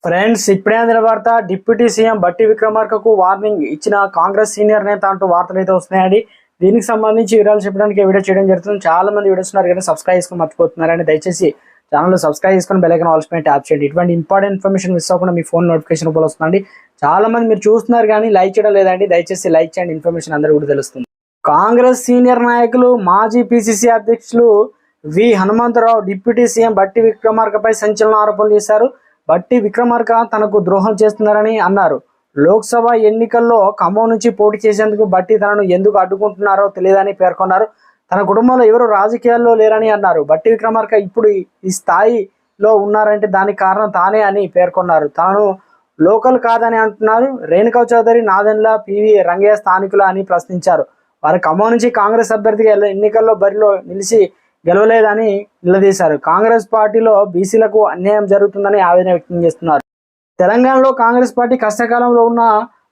Friends, ఇప్పుడే అందిన వార్త. డిప్యూటీ సీఎం బట్టి విక్రమార్కకు వార్నింగ్ ఇచ్చిన కాంగ్రెస్ సీనియర్ నేత అంటూ వార్తలు అయితే వస్తున్నాయండి. దీనికి సంబంధించి వివరాలు చెప్పడానికి వీడియో చేయడం జరుగుతుంది. చాలా మంది వీడియోస్ ఉన్నారు కానీ సబ్స్క్రైబ్ చేసుకుని మర్చిపోతున్నారని దయచేసి ఛానల్ సబ్స్క్రైబ్ చేసుకుని బెల్ ఐకాన్ ఆల్ పైన ట్యాప్ చేయండి. ఇటువంటి ఇంపార్టెంట్ ఇన్ఫర్మేషన్ మిస్ అవ్వకుండా మీ ఫోన్ నోటిఫికేషన్ కూడా వస్తుందండి. చాలా మంది మీరు చూస్తున్నారు కానీ లైక్ చేయడం లేదండి. దయచేసి లైక్ చేయండి, ఇన్ఫర్మేషన్ అందరూ కూడా తెలుస్తుంది. కాంగ్రెస్ సీనియర్ నాయకులు మాజీ పిసిసి అధ్యక్షులు వి హనుమంతరావు డిప్యూటీ సీఎం బట్టి విక్రమార్కపై సంచలన ఆరోపణలు చేశారు. బట్టి విక్రమార్క తనకు ద్రోహం చేస్తున్నారని అన్నారు. లోక్సభ ఎన్నికల్లో ఖమ్మం నుంచి పోటీ చేసేందుకు బట్టి తనను ఎందుకు అడ్డుకుంటున్నారో తెలియదని పేర్కొన్నారు. తన కుటుంబంలో ఎవరు రాజకీయాల్లో లేరని అన్నారు. బట్టి విక్రమార్క ఇప్పుడు ఈ స్థాయిలో ఉన్నారంటే దానికి కారణం తానే అని పేర్కొన్నారు. తాను లోకల్ కాదని అంటున్నారు. రేణుకా చౌదరి, నాదెండ్ల, పివి రంగయ్య స్థానికులు అని ప్రశ్నించారు. వారు ఖమ్మం నుంచి కాంగ్రెస్ అభ్యర్థిగా ఎన్నికల్లో బరిలో నిలిచి గెలవలేదని నిలదీశారు. కాంగ్రెస్ పార్టీలో బీసీలకు అన్యాయం జరుగుతుందని ఆవేదన వ్యక్తం చేస్తున్నారు. తెలంగాణలో కాంగ్రెస్ పార్టీ కష్టకాలంలో ఉన్న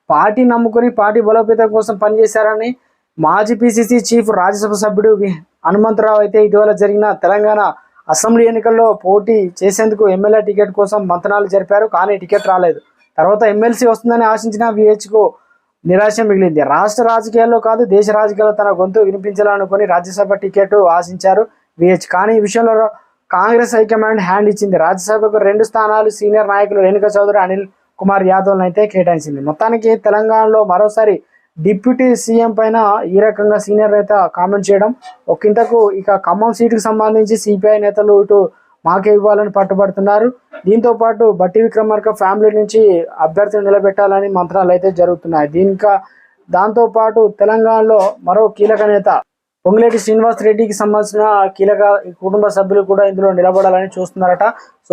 పార్టీ నమ్ముకుని పార్టీ బలోపేతం కోసం పనిచేశారని మాజీ పిసిసి చీఫ్ రాజ్యసభ సభ్యుడు హనుమంతరావు అయితే ఇటీవల జరిగిన తెలంగాణ అసెంబ్లీ ఎన్నికల్లో పోటీ చేసేందుకు ఎమ్మెల్యే టికెట్ కోసం మంతనాలు జరిపారు. కానీ టికెట్ రాలేదు. తర్వాత ఎమ్మెల్సీ వస్తుందని ఆశించిన విహెచ్కు నిరాశ మిగిలింది. రాష్ట్ర రాజకీయాల్లో కాదు దేశ రాజకీయాల్లో తన గొంతు వినిపించాలనుకుని రాజ్యసభ టికెట్ ఆశించారు విహెచ్. కానీ ఈ విషయంలో కాంగ్రెస్ హైకమాండ్ హ్యాండ్ ఇచ్చింది. రాజ్యసభకు 2 స్థానాలు సీనియర్ నాయకులు రేణుకా చౌదరి, అనిల్ కుమార్ యాదవ్లను అయితే కేటాయించింది. మొత్తానికి తెలంగాణలో మరోసారి డిప్యూటీ సీఎం పైన ఈ రకంగా సీనియర్ నేత కామెంట్ చేయడం ఒకంతకు. ఇక ఖమ్మం సీటుకు సంబంధించి సిపిఐ నేతలు ఇటు మాకే ఇవ్వాలని పట్టుబడుతున్నారు. దీంతో పాటు బట్టి విక్రమార్క ఫ్యామిలీ నుంచి అభ్యర్థిని నిలబెట్టాలని మంత్రాలు అయితే జరుగుతున్నాయి. దాంతో పాటు తెలంగాణలో మరో కీలక నేత పొంగులేటి శ్రీనివాస్ రెడ్డికి సంబంధించిన కీలక కుటుంబ సభ్యులు కూడా ఇందులో నిలబడాలని చూస్తున్నారట. సో